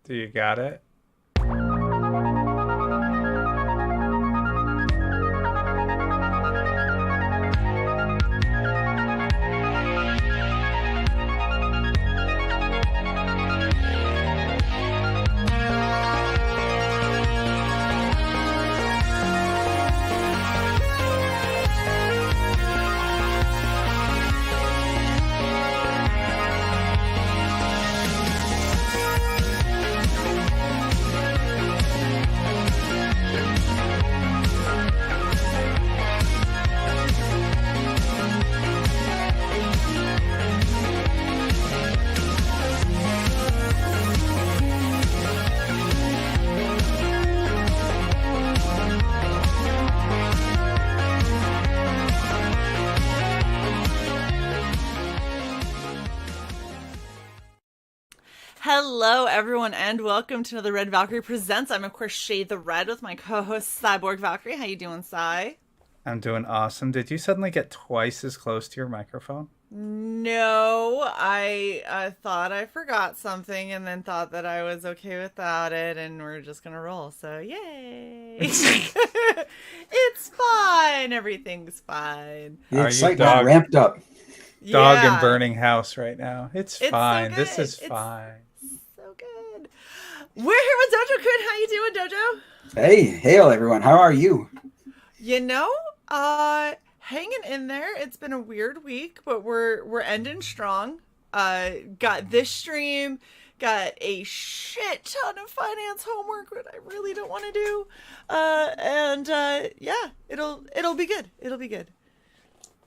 Do you got it? Hello, everyone, and welcome to another Red Valkyrie Presents. I'm, of course, Shae the Red with my co-host, Cyborg Valkyrie. How you doing, Cy? I'm doing awesome. Did you suddenly get twice as close to your microphone? No, I thought I forgot something and then thought that I was okay without it, and we're just gonna roll, so yay! It's fine! Everything's fine. The excitement ramped up. Dog Yeah. and burning house right now. It's fine. So This good. is fine. So good. We're here with Dojo Kun. How you doing, Dojo? Hey, hail everyone. How are you? You know, hanging in there. It's been a weird week, but we're ending strong. Got this stream, got a shit ton of finance homework that I really don't want to do. Yeah, it'll be good. It'll be good.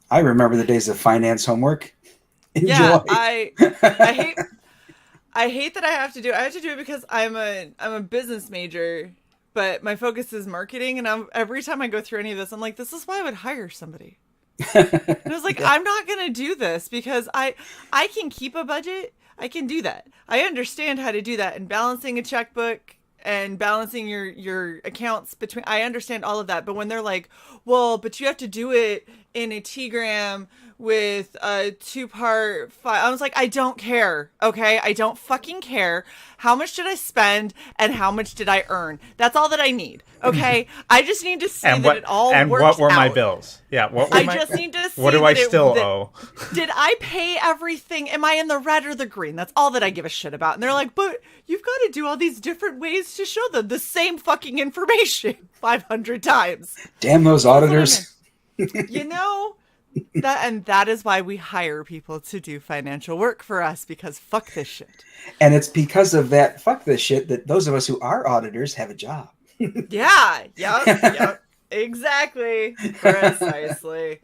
I remember the days of finance homework. Enjoy. Yeah, I hate that I have to do it. I have to do it because I'm a business major, but my focus is marketing, and every time I go through any of this, I'm like, this is why I would hire somebody. And I was like, I'm not gonna do this because I can keep a budget. I can do that. I understand how to do that, and balancing a checkbook and balancing your accounts between, I understand all of that. But when they're like, well, but you have to do it in a T-gram with a 2-part file, I was like, I don't care. Okay, I don't fucking care. How much did I spend and how much did I earn? That's all that I need. Okay, I just need to see that it all and works what were my out. bills? Yeah, what were I my, just need to see what do I that still that- owe? Did I pay everything? Am I in the red or the green? That's all that I give a shit about. And they're like, but you've got to do all these different ways to show them the same fucking information 500 times. Damn those auditors. You know, that is why we hire people to do financial work for us, because fuck this shit. And it's because of that fuck this shit that those of us who are auditors have a job. Yeah, yep, exactly, precisely.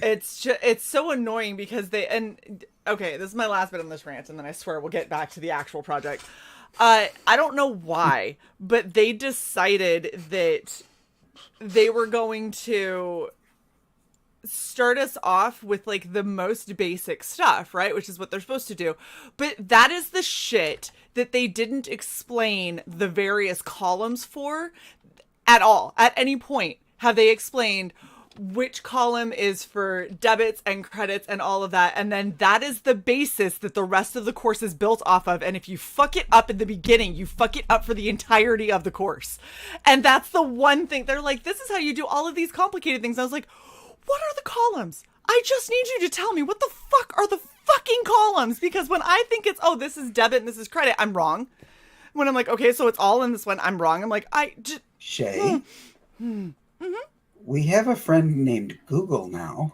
It's so annoying because okay, this is my last bit on this rant, and then I swear we'll get back to the actual project. I don't know why, but they decided that they were going to start us off with like the most basic stuff, right? Which is what they're supposed to do. But that is the shit that they didn't explain the various columns for at all. At any point have they explained which column is for debits and credits and all of that. And then that is the basis that the rest of the course is built off of. And if you fuck it up in the beginning, you fuck it up for the entirety of the course. And that's the one thing. They're like, this is how you do all of these complicated things. I was like, what are the columns? I just need you to tell me, what the fuck are the fucking columns? Because when I think it's, oh, this is debit and this is credit, I'm wrong. When I'm like, okay, so it's all in this one, I'm wrong. I'm like, Shae, we have a friend named Google now.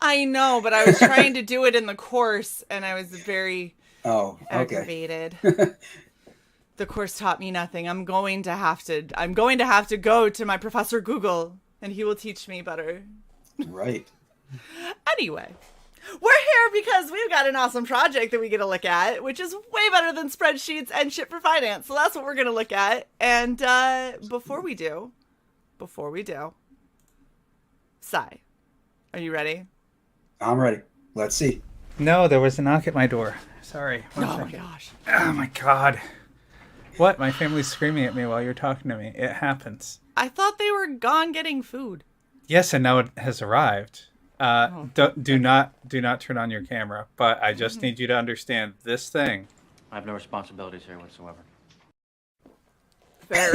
I know, but I was trying to do it in the course, and I was very aggravated. The course taught me nothing. I'm going to have to go to my Professor Google, and he will teach me better. Right. Anyway, we're here because we've got an awesome project that we get to look at, which is way better than spreadsheets and shit for finance. So that's what we're going to look at. And before we do, Sai, are you ready? I'm ready. Let's see. No, there was a knock at my door. Sorry. One Oh second. my gosh. Oh my god. What? My family's screaming at me while you're talking to me. It happens. I thought they were gone getting food. Yes, and now it has arrived. Do not turn on your camera. But I just need you to understand this thing I have no responsibilities here whatsoever. Fair.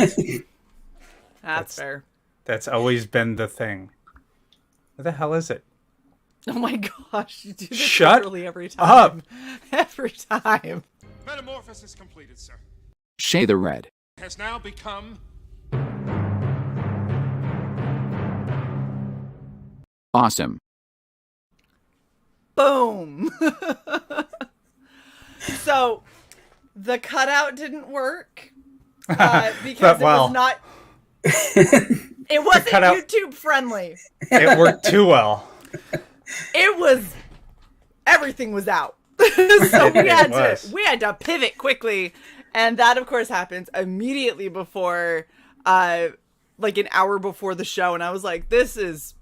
That's fair. That's always been the thing. What the hell is it? Oh my gosh, you do this Shut literally every up. time. Every time. Metamorphosis completed, sir. Shae the Red. Has now become Awesome. Boom. So the cutout didn't work because it was not. It wasn't cutout- YouTube friendly. It worked too well. It was. Everything was out, so we had to pivot quickly, and that of course happens immediately before, like an hour before the show, and I was like, "This is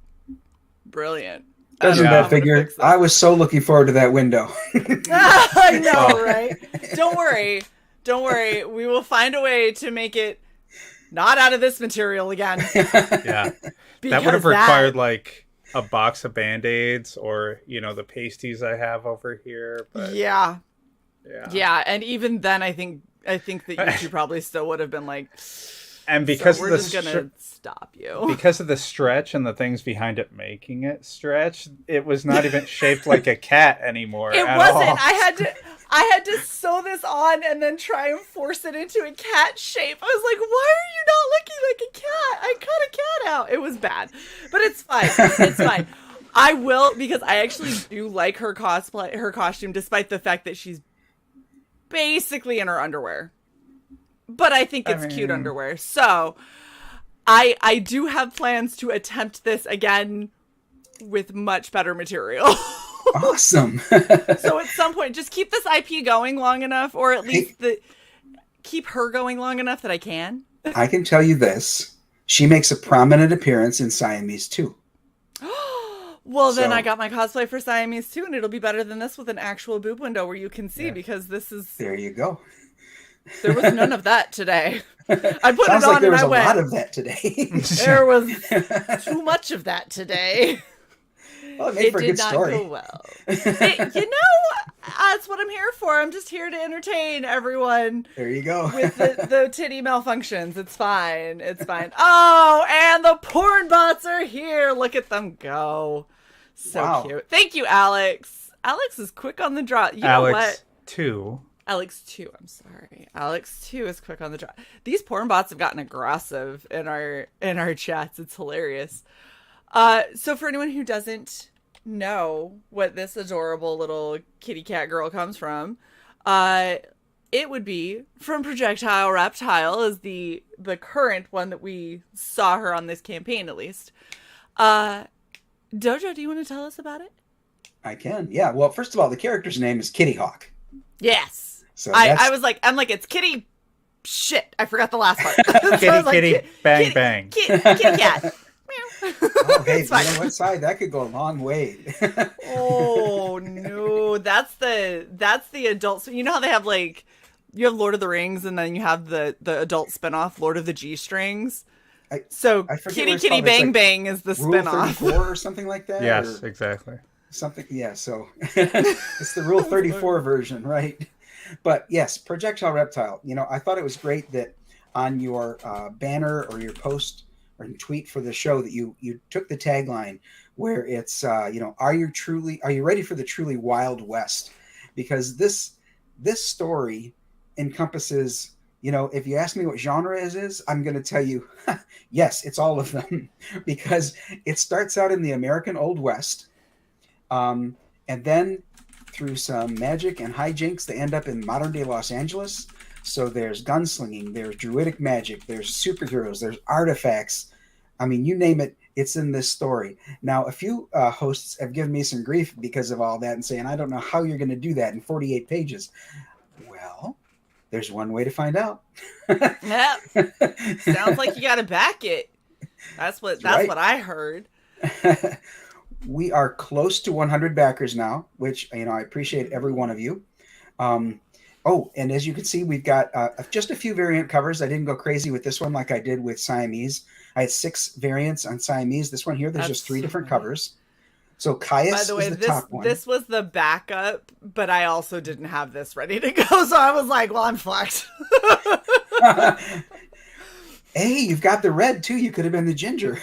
brilliant." Doesn't that figure? I was so looking forward to that window. I know, right? Don't worry. We will find a way to make it not out of this material again. Yeah. That would have required like a box of Band-Aids or, the pasties I have over here. But yeah. And even then, I think that YouTube probably still would have been like, and because so we're just gonna stop you. Because of the stretch and the things behind it making it stretch, it was not even shaped like a cat anymore. It wasn't. All. I had to sew this on and then try and force it into a cat shape. I was like, why are you not looking like a cat? I cut a cat out. It was bad. But it's fine. It's fine. I will, because I actually do like her costume, despite the fact that she's basically in her underwear. But I think it's cute underwear. So I do have plans to attempt this again with much better material. Awesome. So at some point, just keep this IP going long enough, or at least keep her going long enough that I can. I can tell you this. She makes a prominent appearance in Siamese 2. Well, then I got my cosplay for Siamese 2, and it'll be better than this with an actual boob window where you can see, because this is... There you go. There was none of that today. I put Sounds it on like there was and I went. A lot of that today. There was too much of that today. Well, it made for a good story. Go well. That's what I'm here for. I'm just here to entertain everyone. There you go. With the titty malfunctions. It's fine. It's fine. Oh, and the porn bots are here. Look at them go. So cute. Thank you, Alex. Alex is quick on the draw. You know what? Alex 2, I'm sorry. Alex 2 is quick on the draw. These porn bots have gotten aggressive in our chats. It's hilarious. So for anyone who doesn't know what this adorable little kitty cat girl comes from, it would be from Projectile Reptile, is the current one that we saw her on this campaign, at least. Dojo, do you want to tell us about it? I can. Yeah. Well, first of all, the character's name is Kitty Hawk. Yes. So I was like, it's Kitty. Shit, I forgot the last part. Kitty, bang, bang. Kitty cat. Oh, hey, you know what side? That could go a long way. Oh no, that's the adult. So you know how they have you have Lord of the Rings, and then you have the adult spinoff, Lord of the G-Strings. So Kitty Bang Bang is the Rule spinoff, 34 or something like that. Yes, exactly. Something, yeah. So it's the Rule 34 version, right? But yes, Projectile Reptile. I thought it was great that on your banner or your post or tweet for the show that you took the tagline where it's are you ready for the truly Wild West? Because this story encompasses, if you ask me what genre it is, I'm going to tell you, yes, it's all of them, because it starts out in the American Old West, and then through some magic and hijinks, they end up in modern day Los Angeles. So there's gunslinging, there's druidic magic, there's superheroes, there's artifacts. I mean, you name it, it's in this story. Now, a few hosts have given me some grief because of all that and saying, I don't know how you're going to do that in 48 pages. Well, there's one way to find out. Yep. Sounds like you got to back it. That's what I heard. We are close to 100 backers now, which, I appreciate every one of you. And as you can see, we've got just a few variant covers. I didn't go crazy with this one like I did with Siamese. I had 6 variants on Siamese. This one here, there's just 3 different covers. So Caius By the way, is the top one. this was the backup, but I also didn't have this ready to go, so I was like, well, I'm fucked. Hey, you've got the red too. You could have been the ginger.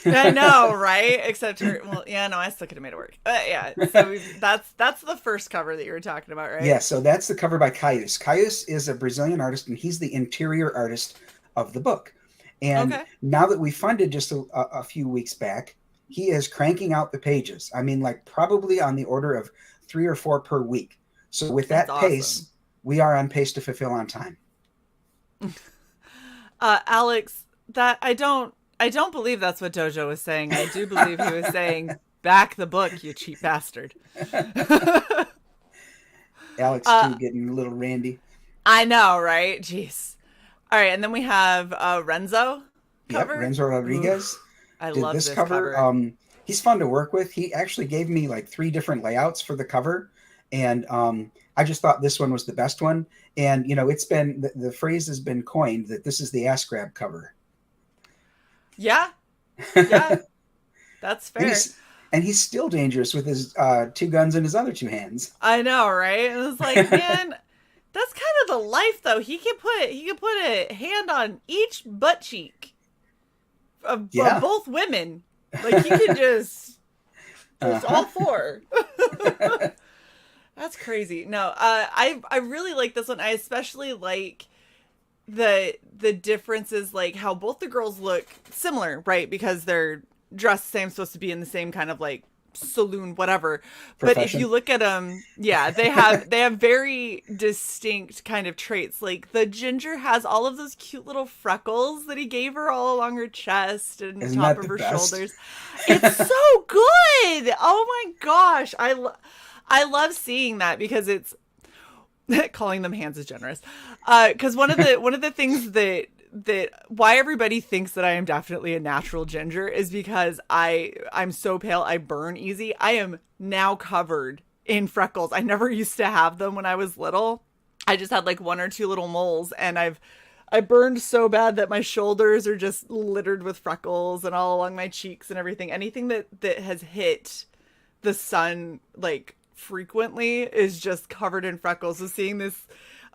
I know, right? Except her. Well, yeah, no, I still could have made it work. But yeah, so that's the first cover that you were talking about, right? Yeah, so that's the cover by Caius. Caius is a Brazilian artist, and he's the interior artist of the book. And now that we funded just a few weeks back, he is cranking out the pages. I mean, like probably on the order of 3 or 4 per week. So with that pace, we are on pace to fulfill on time. Alex, that I don't believe that's what Dojo was saying. I do believe he was saying, back the book, you cheap bastard. Alex too getting a little randy. I know, right? Jeez. All right, and then we have Renzo cover. Yep, Renzo Rodriguez. Ooh, I love this cover. He's fun to work with. He actually gave me like 3 different layouts for the cover, and I just thought this one was the best one. And you know, it's been the phrase has been coined that this is the ass grab cover. Yeah, that's fair. And he's still dangerous with his 2 guns in his other 2 hands. I know, right? And it's like, man, that's kind of the life, though. He can put a hand on each butt cheek of both women. Like he can just all 4. That's crazy. No, I really like this one. I especially like the differences, like how both the girls look similar, right? Because they're dressed the same, supposed to be in the same kind of like saloon, whatever. But if you look at them, yeah, they have very distinct kind of traits. Like the ginger has all of those cute little freckles that he gave her all along her chest and top of her shoulders. It's so good. Oh my gosh, I love seeing that because it's calling them hands is generous. Because one of the things that why everybody thinks that I am definitely a natural ginger is because I'm so pale, I burn easy. I am now covered in freckles. I never used to have them when I was little. I just had like 1 or 2 little moles, and I burned so bad that my shoulders are just littered with freckles and all along my cheeks and everything. Anything that has hit the sun like frequently is just covered in freckles. So seeing this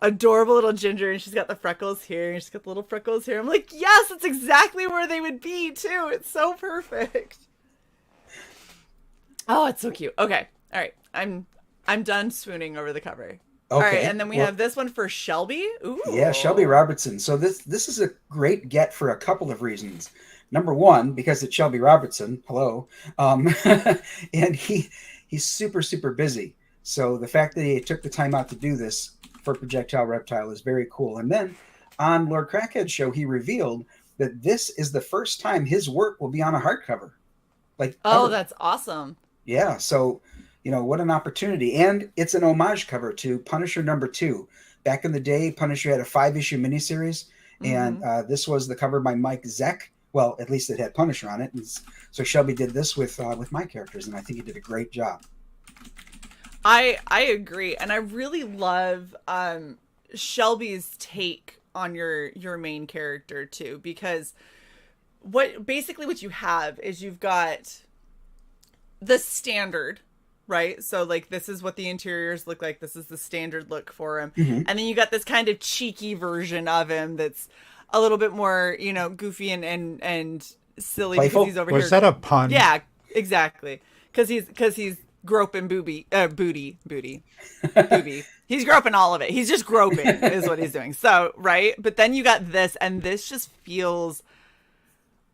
adorable little ginger, and she's got the freckles here and she's got the little freckles here, I'm like, yes, it's exactly where they would be too. It's so perfect. Oh, it's so cute. Okay, all right, I'm done swooning over the cover. Okay. All right, and then we have this one for Shelby. Ooh. Yeah, Shelby Robertson. So this is a great get for a couple of reasons. Number one, because it's Shelby Robertson. Hello. And he's super, super busy. So the fact that he took the time out to do this for Projectile Reptile is very cool. And then on Lord Crackhead's show, he revealed that this is the first time his work will be on a hardcover. Like, ever. That's awesome. Yeah. So, you know, what an opportunity. And it's an homage cover to Punisher #2. Back in the day, Punisher had a 5-issue miniseries, and this was the cover by Mike Zeck. Well, at least it had Punisher on it. And so Shelby did this with my characters, and I think he did a great job. I agree, and I really love Shelby's take on your main character too, because what you have is you've got the standard, right? So like this is what the interiors look like. This is the standard look for him, and then you got this kind of cheeky version of him that's a little bit more, you know, goofy and silly. Playful? Because he's over Was here. Was that a pun? Yeah, exactly. Because he's groping booty. He's groping all of it. He's just groping is what he's doing. So, right? But then you got this, and this just feels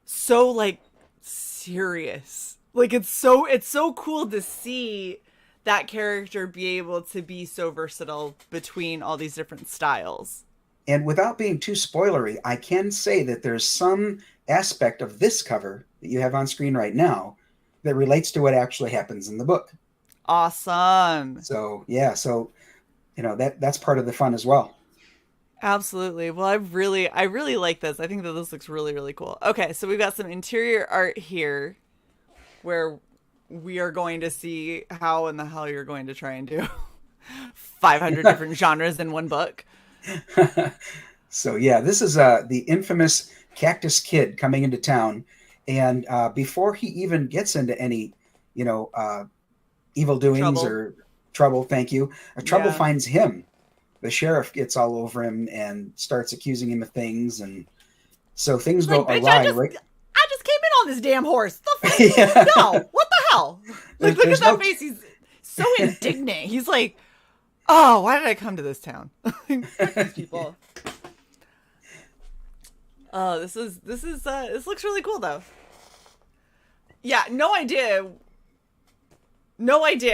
so like serious. Like it's so cool to see that character be able to be so versatile between all these different styles. And without being too spoilery, I can say that there's some aspect of this cover that you have on screen right now that relates to what actually happens in the book. Awesome. So, yeah. So, you know, that's part of the fun as well. Absolutely. Well, I really like this. I think that this looks really, really cool. Okay. So we've got some interior art here where we are going to see how in the hell you're going to try and do 500 different genres in one book. So yeah, this is the infamous Cactus Kid coming into town, and before he even gets into any evil doings Trouble. or trouble. Thank you. Trouble Yeah. finds him. The sheriff gets all over him and starts accusing him of things, and so things go Like, bitch, awry. Right? I just came in on this damn horse. The fuck? Yeah. No, what the hell? Like, look There's at that no- face. He's so indignant. He's like, oh, why did I come to this town? Fuck these people. Oh, this looks really cool though. Yeah, no idea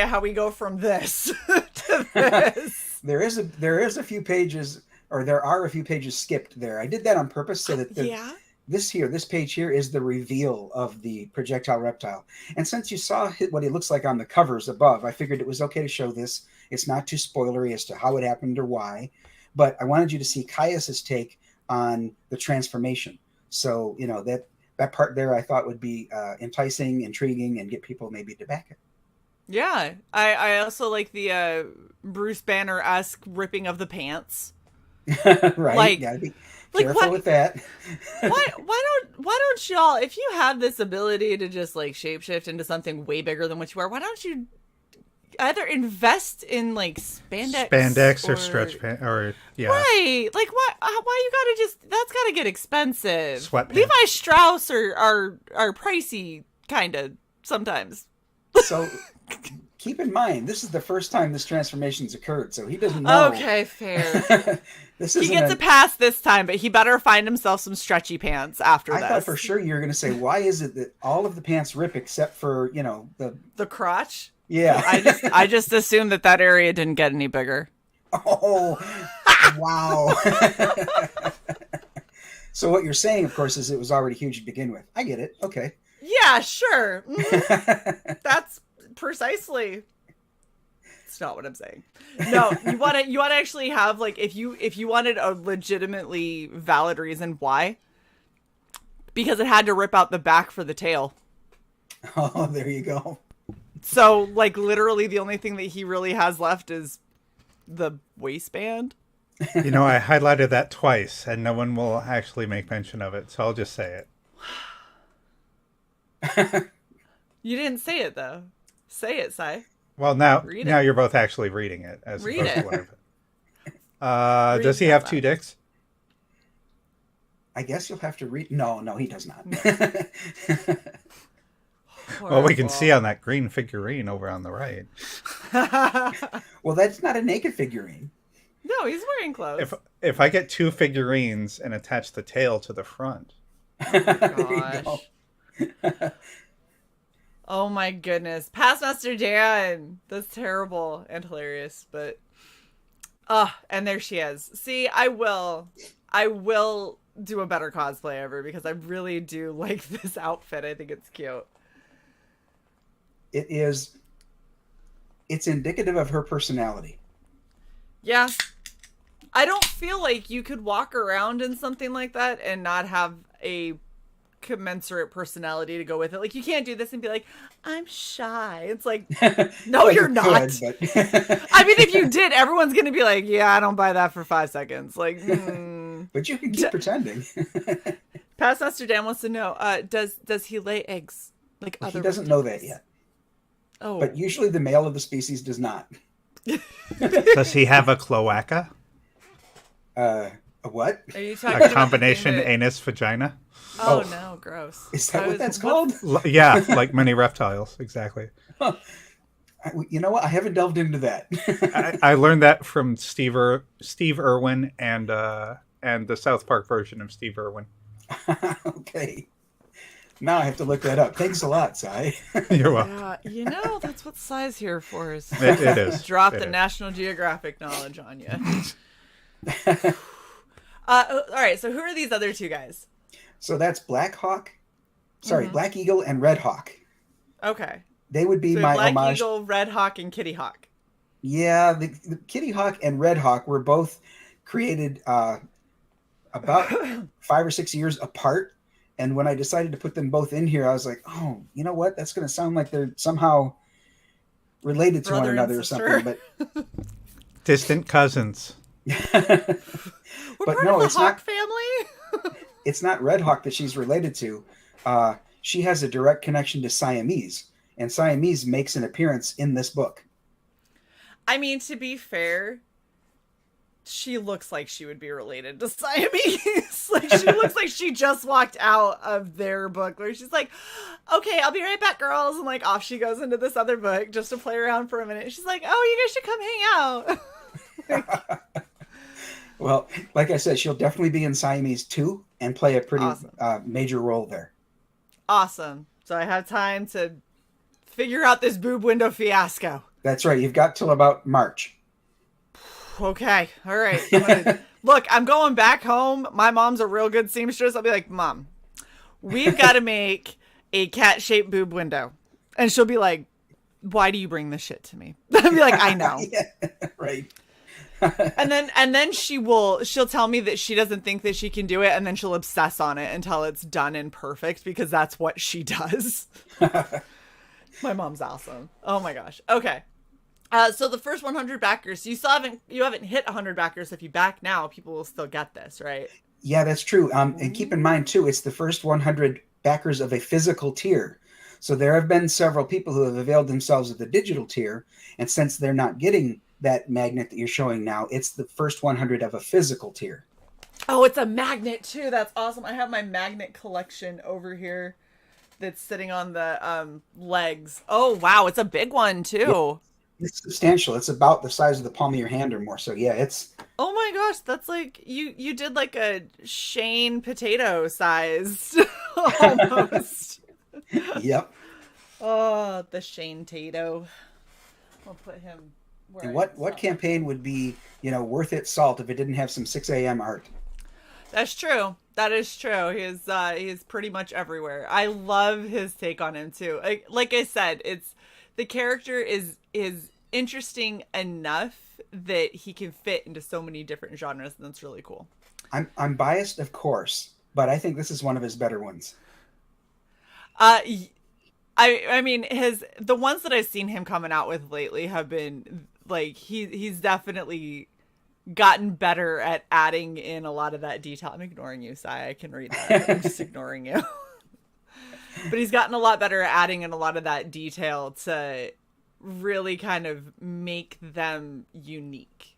how we go from this to this. There is a few pages, or there are a few pages skipped there. I did that on purpose so that this page here is the reveal of the projectile reptile. And since you saw what he looks like on the covers above, I figured it was okay to show this. It's not too spoilery as to how it happened or why, but I wanted you to see Caius's take on the transformation. So, that part there I thought would be enticing, intriguing, and get people maybe to back it. Yeah, I also like the Bruce Banner-esque ripping of the pants. Right, like, gotta be careful with that. why don't y'all, if you have this ability to just like shapeshift into something way bigger than what you are, why don't you either invest in like spandex or stretch pants, or right? Like, why you gotta that's gotta get expensive. Sweatpants. Levi Strauss are pricey kind of sometimes. So keep in mind, this is the first time this transformation's occurred, so he doesn't know. Okay, fair. He gets a pass this time, but he better find himself some stretchy pants after this. I thought for sure you were going to say, why is it that all of the pants rip except for, the crotch? Yeah. I just assumed that area didn't get any bigger. Oh, wow. So what you're saying, of course, is it was already huge to begin with. I get it. Okay. Yeah, sure. That's precisely. It's not what I'm saying. No, you want to actually have, like, if you wanted a legitimately valid reason why, because it had to rip out the back for the tail. Oh, there you go. So, like, literally the only thing that he really has left is the waistband. I highlighted that twice, and no one will actually make mention of it, so I'll just say it. You didn't say it, though. Say it, Sai. Well, now you're both actually reading it. As Read opposed it. to what I've... Does he have two dicks? I guess you'll have to read. No, he does not. Well, we can see on that green figurine over on the right. Well, that's not a naked figurine. No, he's wearing clothes. If I get two figurines and attach the tail to the front. Oh my gosh. Oh my goodness. Past Master Dan. That's terrible and hilarious, but and there she is. See, I will do a better cosplay ever because I really do like this outfit. I think it's cute. It's indicative of her personality. Yeah. I don't feel like you could walk around in something like that and not have a commensurate personality to go with it. Like, you can't do this and be like, I'm shy. It's like, no, Well, you're not. But... I mean, if you did, everyone's going to be like, yeah, I don't buy that for 5 seconds. Like, But you can keep pretending. Past Master Dan wants to know, does he lay eggs? Like, Well, other he doesn't know that yet. Oh. But usually the male of the species does not. Does he have a cloaca? A what? Are you talking A about combination the thing anus vagina? Oh, no, gross. Is that what that's called? Yeah, like many reptiles, exactly. Huh. You know what? I haven't delved into that. I learned that from Steve Irwin and the South Park version of Steve Irwin. Okay. Now I have to look that up. Thanks a lot, Sai. You're welcome. Yeah, that's what Sai's here for. Is it is. Drop it the is. National Geographic knowledge on you. All right, so who are these other two guys? So that's Black Hawk. Sorry, Black Eagle and Red Hawk. Okay. They would be So my Black homage. Eagle, Red Hawk, and Kitty Hawk. Yeah, the Kitty Hawk and Red Hawk were both created about 5 or 6 years apart. And when I decided to put them both in here, I was like, oh, you know what? That's going to sound like they're somehow related to one Brother and another or sister. something. But Distant cousins. We're But part no, of the it's Hawk not. family. It's not Red Hawk that she's related to. She has a direct connection to Siamese. and Siamese makes an appearance in this book. I mean, to be fair, she looks like she would be related to Siamese. Like, she looks like she just walked out of their book where she's like, okay, I'll be right back, girls. And like, off she goes into this other book just to play around for a minute. She's like, oh, you guys should come hang out. Well, like I said, she'll definitely be in Siamese 2 and play a pretty major role there. Awesome. So I have time to figure out this boob window fiasco. That's right. You've got till about March. Okay. All right. Look, I'm going back home. My mom's a real good seamstress. I'll be like, Mom, we've got to make a cat-shaped boob window. And she'll be like, why do you bring this shit to me? I'll be like, I know. Yeah, right. and then she'll tell me that she doesn't think that she can do it, and then she'll obsess on it until it's done and perfect, because that's what she does. My mom's awesome. Oh my gosh. Okay. So the first 100 backers, you haven't hit 100 backers. If you back now, people will still get this, right? Yeah, that's true. And keep in mind too, it's the first 100 backers of a physical tier. So there have been several people who have availed themselves of the digital tier, and since they're not getting that magnet that you're showing now, it's the first 100 of a physical tier. Oh, it's a magnet too. That's awesome. I have my magnet collection over here that's sitting on the legs. Oh wow, it's a big one too. Yeah, it's substantial. It's about the size of the palm of your hand or more. So yeah, it's... Oh my gosh, that's like you did like a Shane potato sized almost. Yep. Oh, the Shane Tato. I'll put him where. And what campaign would be, worth its salt if it didn't have some 6 a.m. art? That's true. That is true. He's pretty much everywhere. I love his take on him too. Like I said, the character is interesting enough that he can fit into so many different genres, and that's really cool. I'm biased, of course, but I think this is one of his better ones. I mean, the ones that I've seen him coming out with lately have been like he's definitely gotten better at adding in a lot of that detail. I'm ignoring you, Sai. I can read that. I'm just ignoring you. But he's gotten a lot better at adding in a lot of that detail to really kind of make them unique.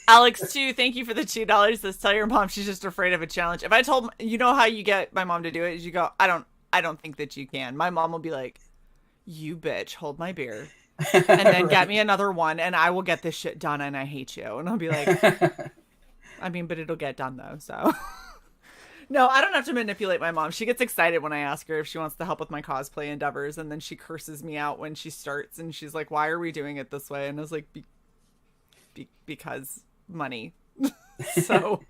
Alex, too, thank you for the $2. Says, tell your mom she's just afraid of a challenge. If I told, how you get my mom to do it is you go, I don't think that you can. My mom will be like, you bitch, hold my beer. And then get me another one and I will get this shit done and I hate you. And I'll be like, I mean, but it'll get done though, so. No, I don't have to manipulate my mom. She gets excited when I ask her if she wants to help with my cosplay endeavors, and then she curses me out when she starts, and she's like, why are we doing it this way? And I was like, because money. So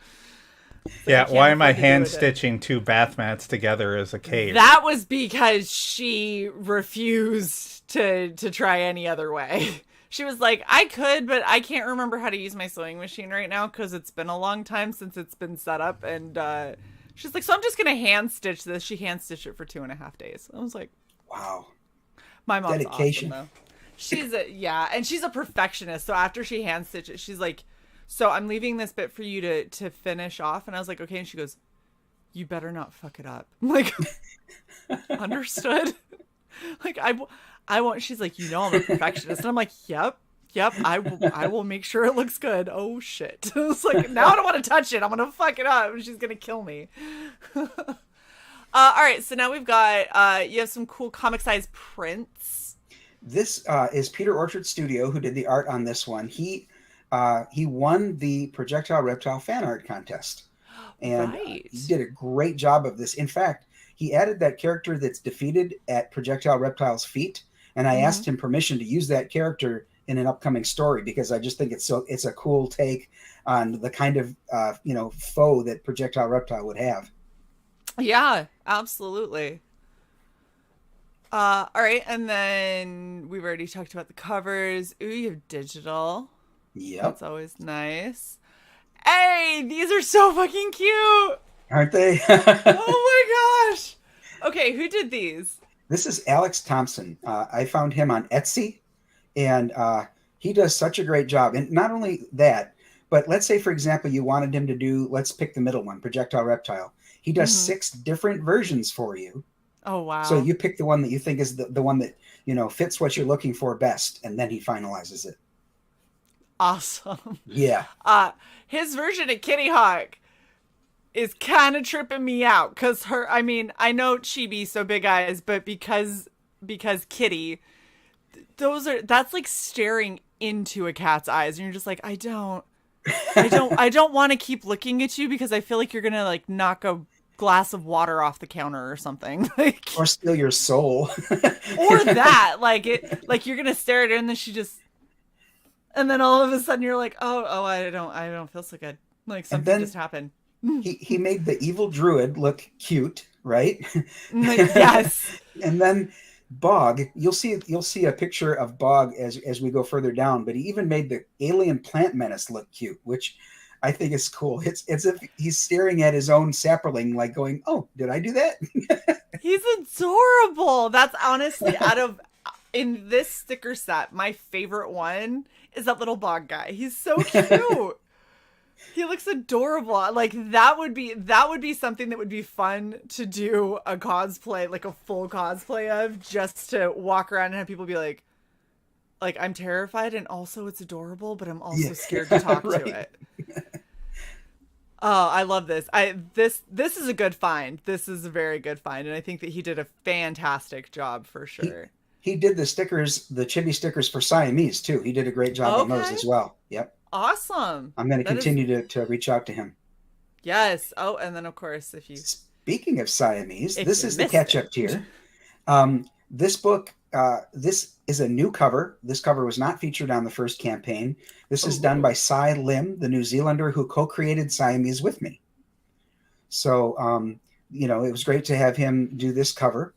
yeah, why am I hand stitching 2 bath mats together as a cave? That was because she refused to try any other way. She was like, I could, but I can't remember how to use my sewing machine right now because it's been a long time since it's been set up. And she's like, so I'm just going to hand stitch this. She hand stitched it for 2.5 days. I was like, wow. My mom's dedication. Awesome, though. And she's a perfectionist. So after she hand stitched it, she's like, so I'm leaving this bit for you to finish off. And I was like, okay. And she goes, you better not fuck it up. I'm like, understood. Like, I won't. She's like, I'm a perfectionist. And I'm like, yep. I will make sure it looks good. Oh shit. It's like, now I don't want to touch it. I'm going to fuck it up. She's going to kill me. All right. So now we've got, you have some cool comic size prints. This is Peter Orchard Studio who did the art on this one. He won the Projectile Reptile fan art contest. And right. He did a great job of this. In fact, he added that character that's defeated at Projectile Reptile's feet. And I asked him permission to use that character in an upcoming story because I just think it's a cool take on the kind of, foe that Projectile Reptile would have. Yeah, absolutely. All right. And then we've already talked about the covers. Ooh, you have digital. Yep. That's always nice. Hey, these are so fucking cute. Aren't they? Oh my gosh. Okay, who did these? This is Alex Thompson. I found him on Etsy, and he does such a great job. And not only that, but let's say, for example, you wanted him to do, let's pick the middle one, Projectile Reptile. He does 6 different versions for you. Oh, wow. So you pick the one that you think is the one that, fits what you're looking for best, and then he finalizes it. Awesome. Yeah. His version of Kitty Hawk is kind of tripping me out because I know Chibi, so big eyes, but because Kitty, that's like staring into a cat's eyes, and you're just like, I don't want to keep looking at you because I feel like you're gonna like knock a glass of water off the counter or something, like, or steal your soul, or that, like you're gonna stare at her and then all of a sudden you're like, oh, I don't feel so good, like something just happened. He made the evil druid look cute, right? Like, yes. And then Bog, you'll see a picture of Bog as we go further down, but he even made the alien plant menace look cute, which I think is cool. It's as if he's staring at his own sapperling, like going, "Oh, did I do that?" He's adorable. That's honestly in this sticker set, my favorite one is that little Bog guy. He's so cute. He looks adorable. Like that would be something that would be fun to do a cosplay, like a full cosplay of, just to walk around and have people be like I'm terrified and also it's adorable, but I'm also scared to talk to it. Oh, I love this. This is a good find. This is a very good find, and I think that he did a fantastic job for sure. He did the stickers, the chibi stickers for Siamese too. He did a great job on those as well. Yep. Awesome. I'm going to continue to reach out to him. Yes. Oh, and then of course, Speaking of Siamese, this is the catch-up tier. This book, this is a new cover. This cover was not featured on the first campaign. This is done by Cy Lim, the New Zealander who co-created Siamese with me. So, it was great to have him do this cover.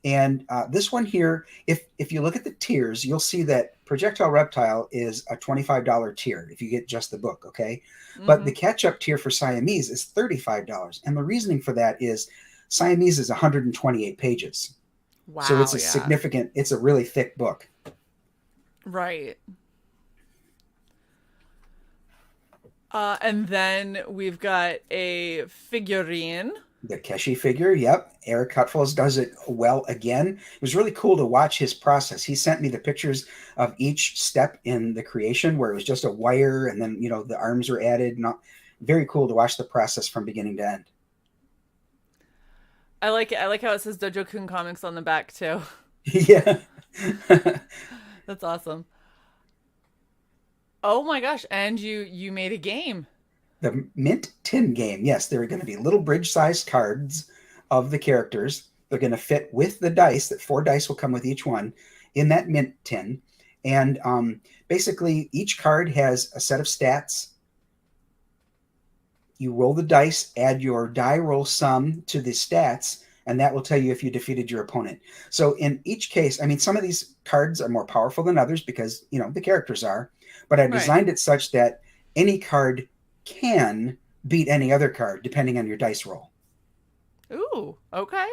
And this one here, if you look at the tiers, you'll see that Projectile Reptile is a $25 tier if you get just the book, okay? Mm-hmm. But the catch-up tier for Siamese is $35. And the reasoning for that is Siamese is 128 pages. Wow. So it's it's a really thick book. Right. And then we've got a figurine. The Keshi figure, yep. Eric Cutfulls does it well again. It was really cool to watch his process. He sent me the pictures of each step in the creation where it was just a wire and then, the arms were added. Very cool to watch the process from beginning to end. I like it. I like how it says Dojo Kun Comics on the back too. Yeah. That's awesome. Oh my gosh. And you made a game. The Mint Tin game. Yes, there are going to be little bridge-sized cards of the characters. They're going to fit with the dice. That 4 dice will come with each one in that Mint Tin. And basically, each card has a set of stats. You roll the dice, add your die roll sum to the stats, and that will tell you if you defeated your opponent. So in each case, some of these cards are more powerful than others because, the characters are. But I designed it such that any card can beat any other card depending on your dice roll. Ooh, okay.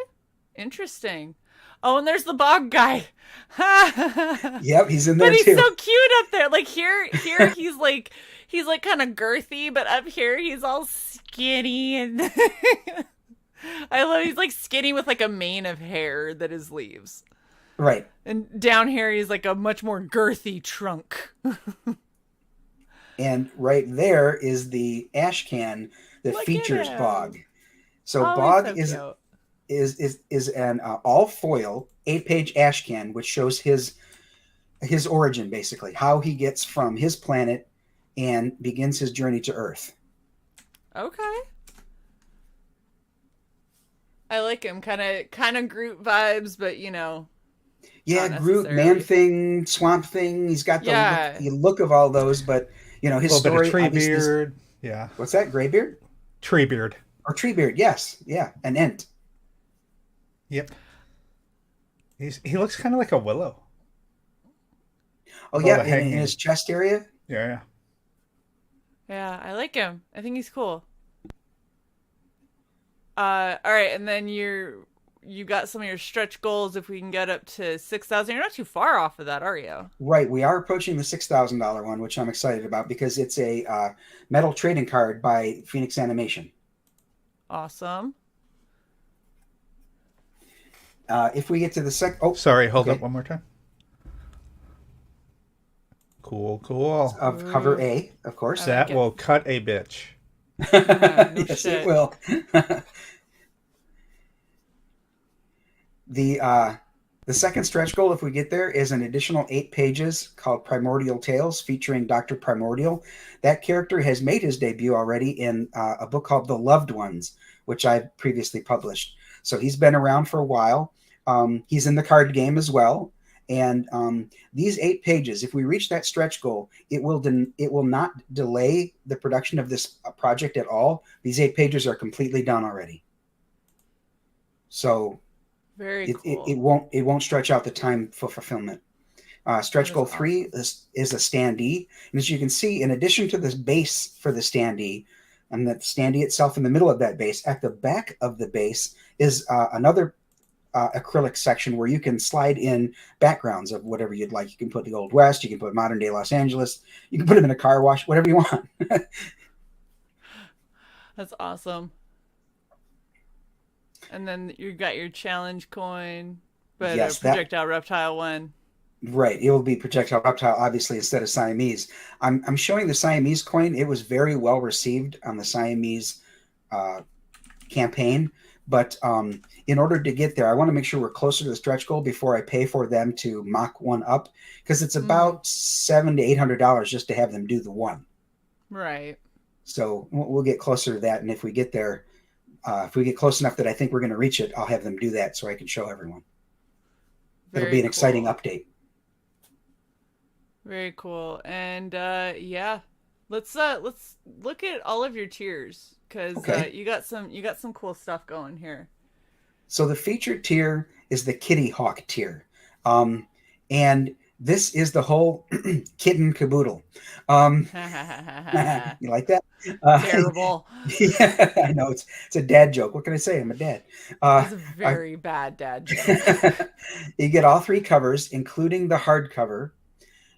Interesting. Oh, and there's the Bog guy. Yep, he's in there but he's too. So cute up there. Like here he's like kind of girthy, but up here he's all skinny and I love he's like skinny with like a mane of hair that is leaves. Right. And down here he's like a much more girthy trunk. And right there is the ash can that features Bog. So Bog is an all foil 8-page ash can, which shows his origin, basically how he gets from his planet and begins his journey to Earth. Okay. I like him, kind of Groot vibes, but Yeah, Groot, Man Thing, Swamp Thing. He's got the look of all those, but his story. A little bit of Treebeard. Yeah. What's that? Graybeard? Treebeard. Or Treebeard, yes. Yeah. An Ent. Yep. He looks kind of like a willow. Oh, yeah. In his chest area? Yeah. Yeah, I like him. I think he's cool. All right. And then you got some of your stretch goals if we can get up to 6,000. You're not too far off of that, are you? Right. We are approaching the $6,000 one, which I'm excited about because it's a metal trading card by Phoenix Animation. Awesome. If we get to the Sorry, hold up one more time. Cool. Of cover A, of course. That will cut a bitch. No Yes, shit. it will. The second stretch goal, if we get there, is an additional 8 pages called Primordial Tales, featuring Dr. Primordial. That character has made his debut already in a book called The Loved Ones, which I've previously published. So he's been around for a while. He's in the card game as well. And these 8 pages, if we reach that stretch goal, it will not delay the production of this project at all. These 8 pages are completely done already. So Very cool. It won't stretch out the time for fulfillment. Stretch goal 3 is a standee, and as you can see, in addition to this base for the standee, and the standee itself in the middle of that base, at the back of the base is another acrylic section where you can slide in backgrounds of whatever you'd like. You can put the Old West, you can put modern day Los Angeles, you can put them in a car wash, whatever you want. That's awesome. And then you got your challenge coin, but Yes, a projectile reptile one. Right, it will be projectile reptile, obviously, instead of Siamese. I'm showing the Siamese coin. It was very well received on the Siamese campaign, but in order to get there, I want to make sure we're closer to the stretch goal before I pay for them to mock one up, because it's about $700 to $800 just to have them do the one. Right. So we'll get closer to that, and if we get there, if we get close enough that I think we're going to reach it, I'll have them do that so I can show everyone. It'll be an exciting update. Very cool. And let's look at all of your tiers, because you got some cool stuff going here. So the featured tier is the Kitty Hawk tier, and this is the whole kit and caboodle. You like that? Terrible. Yeah, I know it's a dad joke. What can I say? I'm a dad. It's a very bad dad joke. You get all 3 covers, including the hardcover.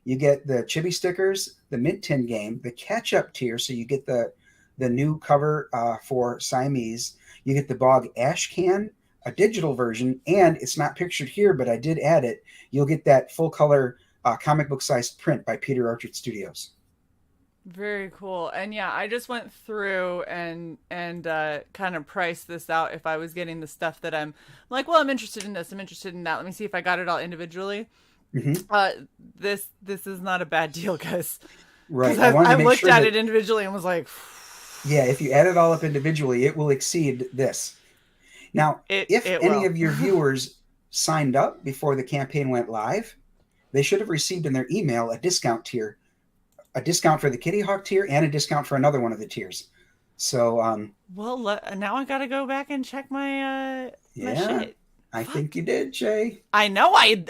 You get the chibi stickers, the mint tin game, the catch-up tier, so you get the new cover for Siamese. You get the Bog Ash Can, a digital version, and it's not pictured here, but I did add it. You'll get that full-color comic book-sized print by Peter Orchard Studios. Very cool. And yeah, I just went through and kind of priced this out if I was getting the stuff that I'm like, well, I'm interested in this, I'm interested in that. Let me see if I got it all individually. Mm-hmm. This is not a bad deal, guys. Right. I looked at it individually and was like, yeah, if you add it all up individually, it will exceed this. Now, if any of your viewers signed up before the campaign went live, they should have received in their email a discount tier, a discount for the Kitty Hawk tier and a discount for another one of the tiers. So, well, now I got to go back and check my my shit. I think you did, Shae. I know I did,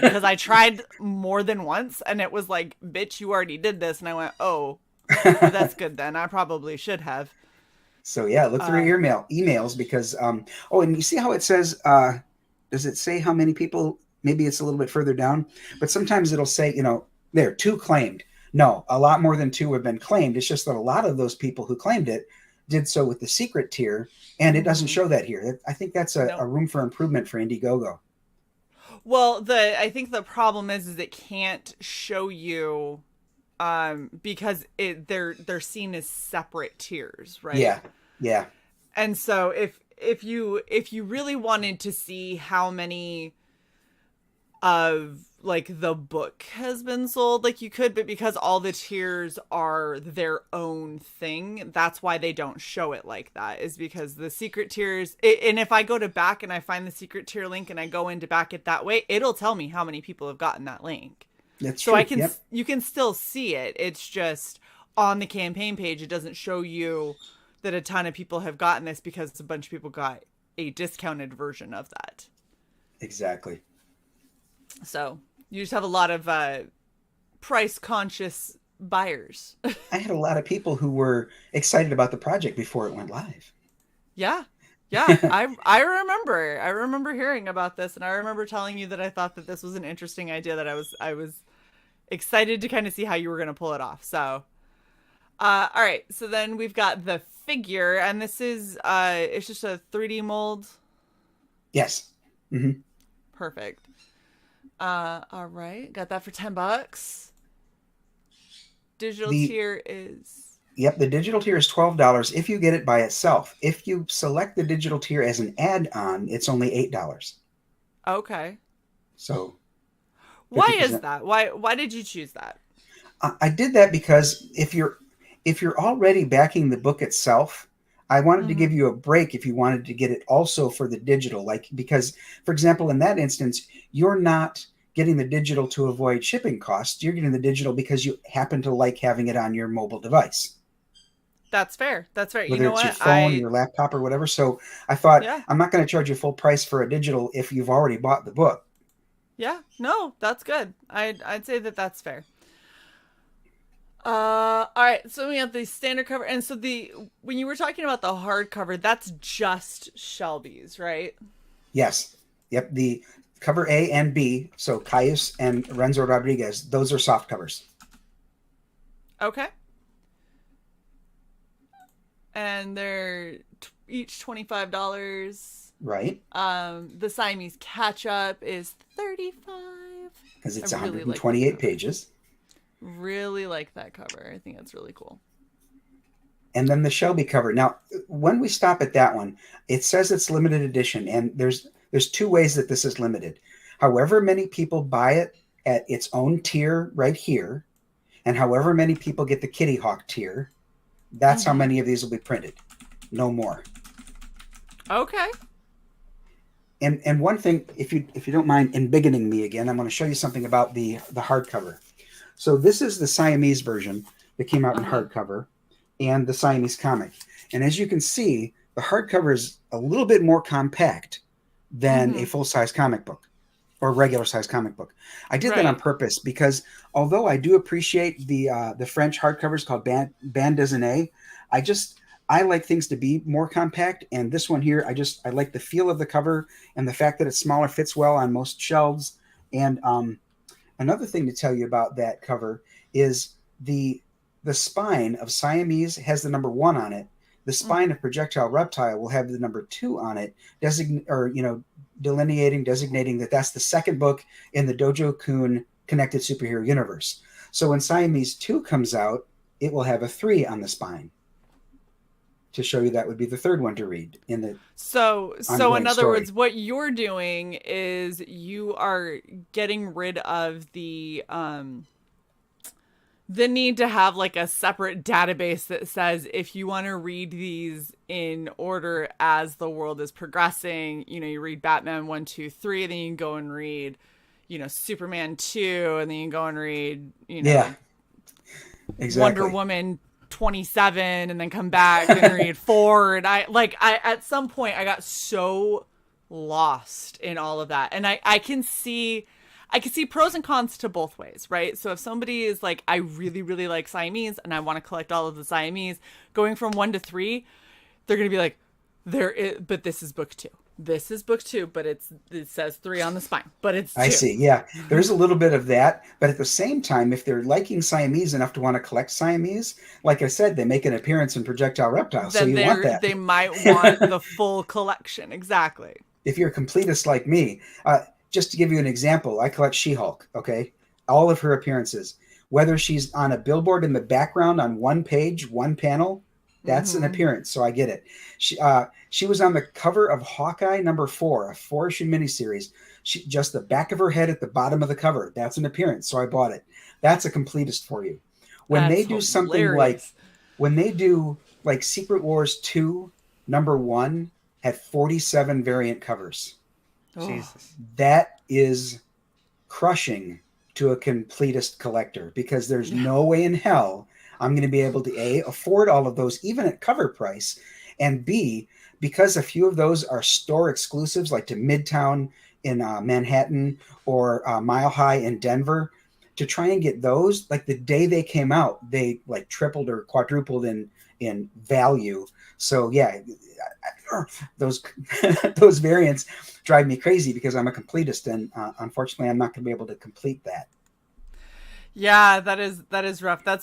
because I tried more than once and it was like, bitch, you already did this. And I went, oh, that's good then. I probably should have. So yeah, look through your emails because, and you see how it says, does it say how many people? Maybe it's a little bit further down, but sometimes it'll say, there, 2 claimed. No, a lot more than 2 have been claimed. It's just that a lot of those people who claimed it did so with the secret tier, and it doesn't show that here. I think that's a room for improvement for Indiegogo. Well, I think the problem is it can't show you because they're seen as separate tiers, right? Yeah. And so if you really wanted to see how many of like the book has been sold, like you could, but because all the tiers are their own thing, that's why they don't show it like that, is because the secret tiers, and if I go to back and I find the secret tier link and I go into back it that way, it'll tell me how many people have gotten that link. That's so true. You can still see it. It's just on the campaign page, it doesn't show you that a ton of people have gotten this because a bunch of people got a discounted version of that. Exactly. So you just have a lot of price conscious buyers. I had a lot of people who were excited about the project before it went live. Yeah. I remember hearing about this, and I remember telling you that I thought that this was an interesting idea, that I was excited to kind of see how you were going to pull it off. So, all right. So then we've got the figure, and this is it's just a 3D mold. Yes. Mm-hmm. Perfect. All right, got that for $10. Digital tier is. Yep, the digital tier is $12 if you get it by itself. If you select the digital tier as an add-on, it's only $8. Okay. So, Why 50%. is that? Why did you choose that? I did that because if you're already backing the book itself, I wanted to give you a break if you wanted to get it also for the digital. Like, because, for example, in that instance, you're not getting the digital to avoid shipping costs. You're getting the digital because you happen to like having it on your mobile device. That's fair. That's fair. Whether You know it's your what? phone, your laptop, or whatever. So I thought, Yeah. I'm not going to charge you full price for a digital if you've already bought the book. Yeah. No, that's good. I'd say that that's fair. All right. So we have the standard cover, and so when you were talking about the hardcover, that's just Shelby's, right? Yes. Yep. The cover A and B, so Caius and Renzo Rodriguez, those are soft covers. Okay. And they're each $25. Right. The Siamese catch up is $35. Because it's I really 128 pages. Really like that cover. I think that's really cool. And then the Shelby cover. Now, when we stop at that one, it says it's limited edition, and there's two ways that this is limited. However many people buy it at its own tier right here, and however many people get the Kitty Hawk tier, that's how many of these will be printed. No more. Okay. And one thing, if you don't mind embiggening me again, I'm going to show you something about the hardcover. So this is the Siamese version that came out in hardcover and the Siamese comic. And as you can see, the hardcover is a little bit more compact than a full-size comic book or regular-size comic book. I did that on purpose because although I do appreciate the French hardcovers called Bande Dessinée, I like things to be more compact, and this one here, I like the feel of the cover and the fact that it's smaller fits well on most shelves. And another thing to tell you about that cover is the spine of Siamese has the number 1 on it. The spine of Projectile Reptile will have the number 2 on it, designating that that's the second book in the Dojo Kun Connected Superhero Universe. So when Siamese 2 comes out, it will have a 3 on the spine. To show you that would be the third one to read in the so in other story. words, what you're doing is you are getting rid of the need to have like a separate database that says if you want to read these in order as the world is progressing, you read Batman 1, 2, 3, then you can go and read, Superman 2, and then you can go and read, exactly. Wonder Woman 27 and then come back and read 4, and I at some point I got so lost in all of that, and I can see pros and cons to both ways, right? So if somebody is like, I really really like Siamese and I want to collect all of the Siamese, going from 1 to 3, they're gonna be like, but this is book 2. This is book 2, but it says 3 on the spine, but it's 2. I see. Yeah, there's a little bit of that, but at the same time, if they're liking Siamese enough to want to collect Siamese, like I said, they make an appearance in Projectile Reptile, so you want that. They might want the full collection. Exactly. If you're a completist like me, just to give you an example, I collect She-Hulk. Okay, all of her appearances, whether she's on a billboard in the background on one page, one panel. That's an appearance, so I get it. She was on the cover of Hawkeye number 4, a 4-issue miniseries. Just the back of her head at the bottom of the cover. That's an appearance, so I bought it. That's a completist for you. When they do something like, when they do like Secret Wars 2, number 1 had 47 variant covers. Jesus. That is crushing to a completist collector because there's no way in hell I'm going to be able to A, afford all of those even at cover price, and B, because a few of those are store exclusives like to Midtown in Manhattan or Mile High in Denver, to try and get those, like the day they came out, they like tripled or quadrupled in value. So yeah, those those variants drive me crazy because I'm a completist, and unfortunately I'm not going to be able to complete that. Yeah, that is rough. I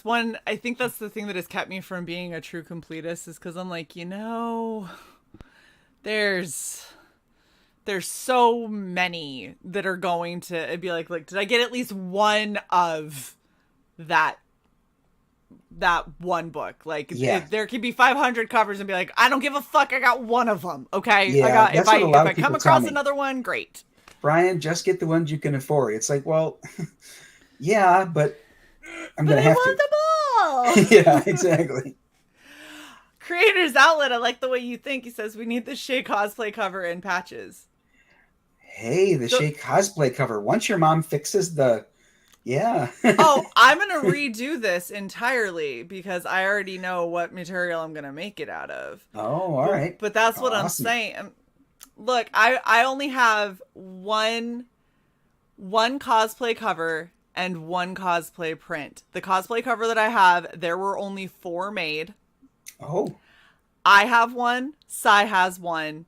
think that's the thing that has kept me from being a true completist, is because I'm like, there's there's so many that are going to be like, did I get at least one of that one book? Like, there could be 500 covers and be like, I don't give a fuck, I got one of them. Okay. Yeah, if I come across another one, great. Brian, just get the ones you can afford. It's like, well, yeah, but I'm going to have to. Them all. Yeah, exactly. Creators Outlet, I like the way you think. He says, we need the Shae cosplay cover in patches. Hey, the Shae cosplay cover. Once your mom fixes yeah. Oh, I'm going to redo this entirely because I already know what material I'm going to make it out of. Oh, all right. But that's what I'm saying. Look, I only have one cosplay cover and one cosplay print. The cosplay cover that I have, there were only 4 made. Oh. I have one. Cy has one.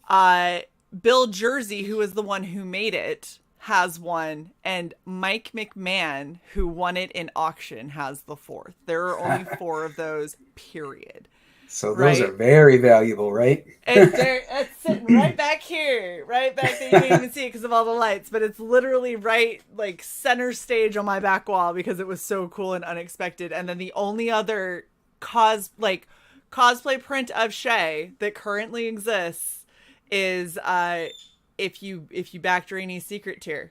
Bill Jersey, who is the one who made it, has one. And Mike McMahon, who won it in auction, has the 4th. There are only 4 of those, period. So those are very valuable, right? It's sitting right back here. Right back there. You can't even see it because of all the lights. But it's literally right, like, center stage on my back wall because it was so cool and unexpected. And then the only other cosplay print of Shae that currently exists is if you back Drainy's secret tier,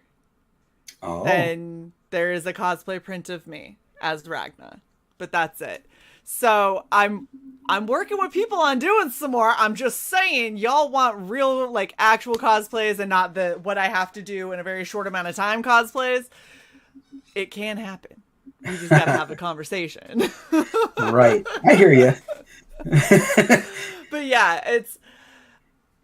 then there is a cosplay print of me as Ragna, but that's it. So I'm working with people on doing some more. I'm just saying, y'all want real, like, actual cosplays and not what I have to do in a very short amount of time cosplays. It can happen. You just gotta have the conversation. Right. I hear you. But yeah,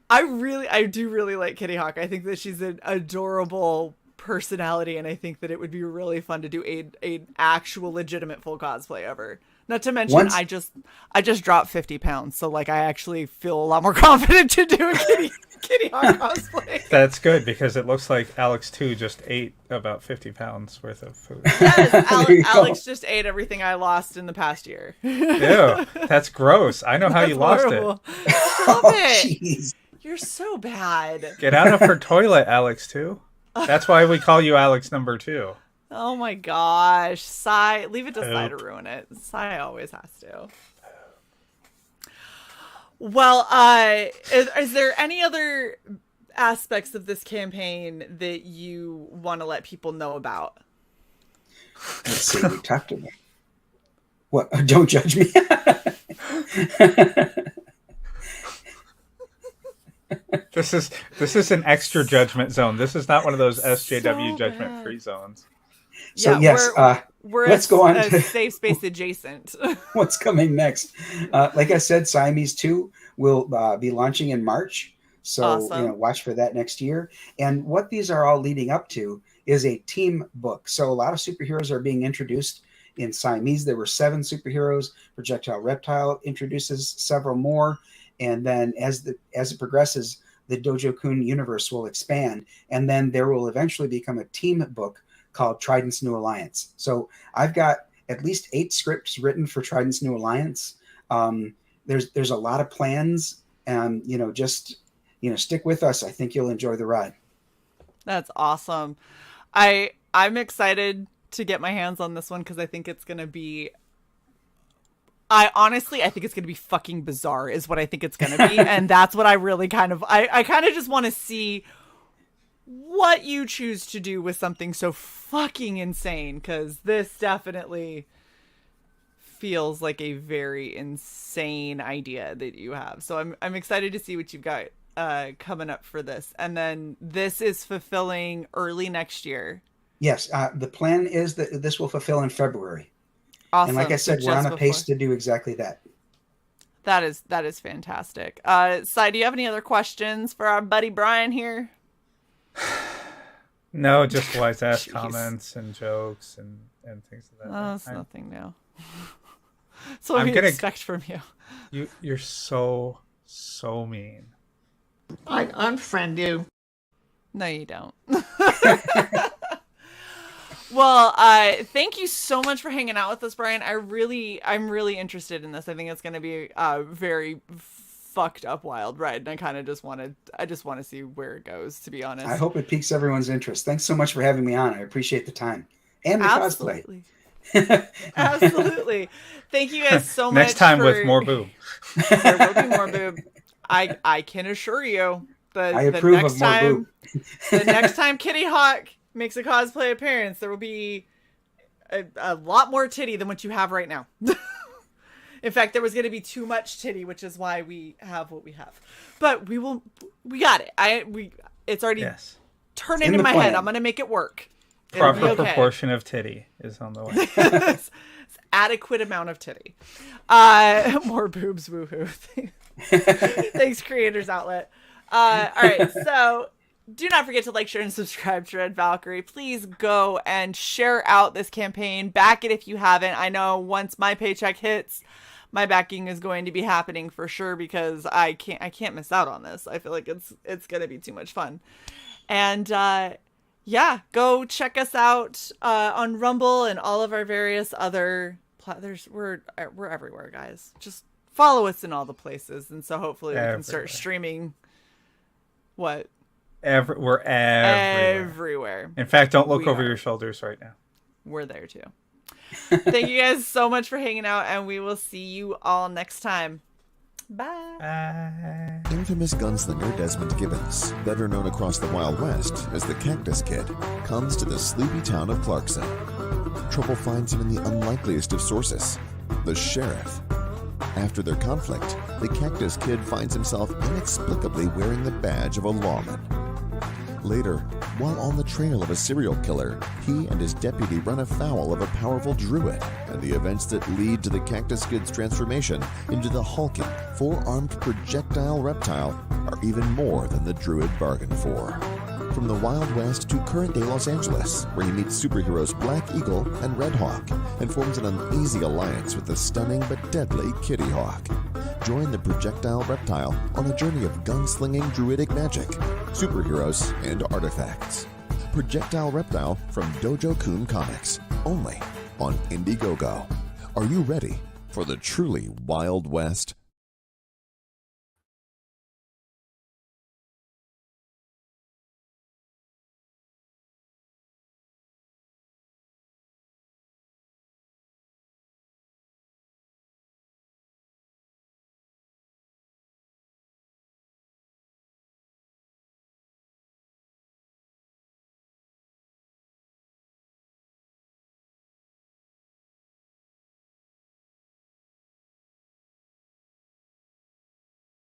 I do really like Kitty Hawk. I think that she's an adorable personality, and I think that it would be really fun to do a actual legitimate full cosplay ever. Not to mention, I just dropped 50 pounds, so like I actually feel a lot more confident to do a Kitty Hawk cosplay. That's good because it looks like Alex too just ate about 50 pounds worth of food. Yes, Alex just ate everything I lost in the past year. Ew, that's gross. I know how you horrible. Lost it. Stop it. Geez. You're so bad. Get out of her toilet, Alex too. That's why we call you Alex number 2. Oh my gosh. Cy, leave it to Cy to ruin it. Cy always has to. Well, is there any other aspects of this campaign that you want to let people know about? Let's see, we talked about. What? Don't judge me. This is an extra judgment zone. This is not one of those SJW judgment free zones. So yeah, yes, we're let's go on to safe space adjacent. What's coming next. Like I said, Siamese 2 will be launching in March. So awesome. Watch for that next year. And what these are all leading up to is a team book. So a lot of superheroes are being introduced in Siamese. There were 7 superheroes. Projectile Reptile introduces several more. And then as it progresses, the Dojo Kun universe will expand. And then there will eventually become a team book called Trident's New Alliance. So I've got at least 8 scripts written for Trident's New Alliance. There's a lot of plans, and stick with us. I think you'll enjoy the ride. That's awesome. I'm excited to get my hands on this one because I think it's gonna be. I think it's gonna be fucking bizarre, is what I think it's gonna be, and that's what I really I kind of just want to see what you choose to do with something so fucking insane, because this definitely feels like a very insane idea that you have. So I'm excited to see what you've got coming up for this. And then this is fulfilling early next year. Yes, the plan is that this will fulfill in February. Awesome. And like I said, we're on a pace to do exactly that. That is fantastic. Cy, do you have any other questions for our buddy Brian here? No, just wise ass comments and jokes and things like that. That's nothing new. That's what we expect from you. You're so mean. I'd unfriend you. No, you don't. Well, thank you so much for hanging out with us, Brian. I'm really interested in this. I think it's going to be very fucked up wild ride, and I kind of just want to see where it goes, to be honest. I hope it piques everyone's interest. Thanks so much for having me on. I appreciate the time and the cosplay. Absolutely. Thank you guys so much. Next time with more boob. There will be more boob. I can assure you. I approve of more boob. The next time Kitty Hawk makes a cosplay appearance, there will be a lot more titty than what you have right now. In fact, there was going to be too much titty, which is why we have what we have. But we got it. It's already turned into my head. I'm going to make it work. Proper proportion of titty is on the way. It's adequate amount of titty. More boobs, woohoo. Thanks, Creators Outlet. All right, so do not forget to like, share, and subscribe to Red Valkyrie. Please go and share out this campaign. Back it if you haven't. I know once my paycheck hits, my backing is going to be happening for sure, because I can't miss out on this. I feel like it's going to be too much fun. And yeah, go check us out on Rumble and all of our various other we're everywhere, guys. Just follow us in all the places, and so hopefully we can start streaming. What? We're everywhere. In fact, don't look over your shoulders right now. We're there too. Thank you guys so much for hanging out, and we will see you all next time. Bye. Bye. Infamous gunslinger Desmond Gibbons, better known across the Wild West as the Cactus Kid, comes to the sleepy town of Clarkson. Trouble finds him in the unlikeliest of sources, the sheriff. After their conflict, the Cactus Kid finds himself inexplicably wearing the badge of a lawman. Later, while on the trail of a serial killer, he and his deputy run afoul of a powerful druid, and the events that lead to the Cactus Kid's transformation into the hulking, four-armed projectile reptile are even more than the druid bargained for. From the Wild West to current-day Los Angeles, where he meets superheroes Black Eagle and Red Hawk, and forms an uneasy alliance with the stunning but deadly Kitty Hawk. Join the Projectile Reptile on a journey of gunslinging druidic magic, superheroes, and artifacts. Projectile Reptile from Dojo Kun Comics, only on Indiegogo. Are you ready for the truly Wild West?